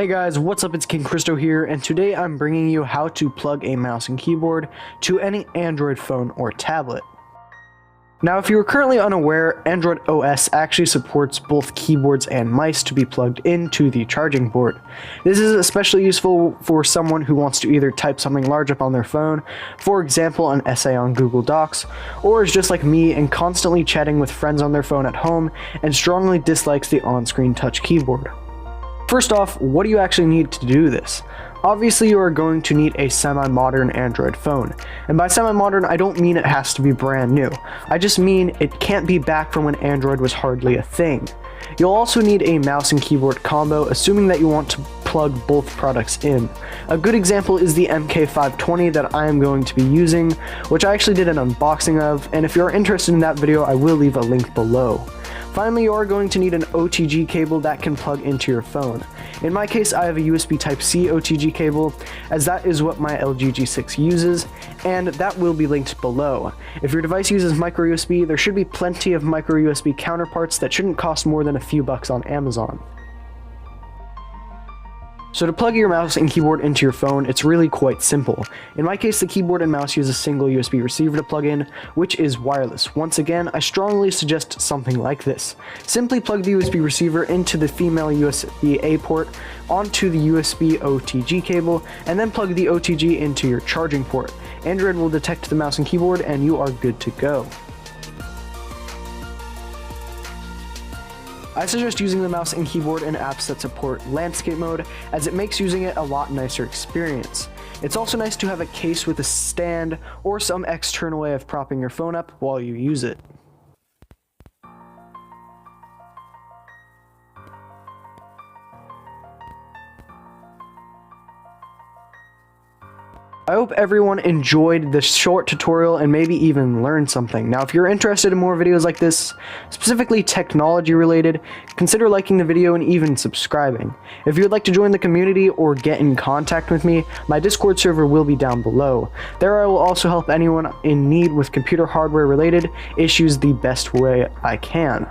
Hey guys, what's up? It's King Christo here, and today I'm bringing you how to plug a mouse and keyboard to any Android phone or tablet. Now, if you are currently unaware, Android OS actually supports both keyboards and mice to be plugged into the charging port. This is especially useful for someone who wants to either type something large up on their phone, for example an essay on Google Docs, or is just like me and constantly chatting with friends on their phone at home and strongly dislikes the on-screen touch keyboard. First off, what do you actually need to do this? Obviously, you are going to need a semi-modern Android phone. And by semi-modern, I don't mean it has to be brand new. I just mean it can't be back from when Android was hardly a thing. You'll also need a mouse and keyboard combo, assuming that you want to plug both products in. A good example is the MK520 that I am going to be using, which I actually did an unboxing of, and if you're interested in that video, I will leave a link below. Finally, you are going to need an OTG cable that can plug into your phone. In my case, I have a USB Type-C OTG cable, as that is what my LG G6 uses, and that will be linked below. If your device uses micro USB, there should be plenty of micro USB counterparts that shouldn't cost more than a few bucks on Amazon. So to plug your mouse and keyboard into your phone, it's really quite simple. In my case, the keyboard and mouse use a single USB receiver to plug in, which is wireless. Once again, I strongly suggest something like this. Simply plug the USB receiver into the female USB-A port onto the USB OTG cable, and then plug the OTG into your charging port. Android will detect the mouse and keyboard, and you are good to go. I suggest using the mouse and keyboard in apps that support landscape mode, as it makes using it a lot nicer experience. It's also nice to have a case with a stand or some external way of propping your phone up while you use it. I hope everyone enjoyed this short tutorial and maybe even learned something. Now, if you're interested in more videos like this, specifically technology related, consider liking the video and even subscribing. If you would like to join the community or get in contact with me, my Discord server will be down below. There I will also help anyone in need with computer hardware related issues the best way I can.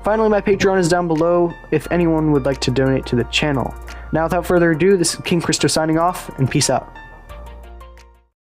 Finally, my Patreon is down below if anyone would like to donate to the channel. Now, without further ado, this is King Christo signing off, and peace out.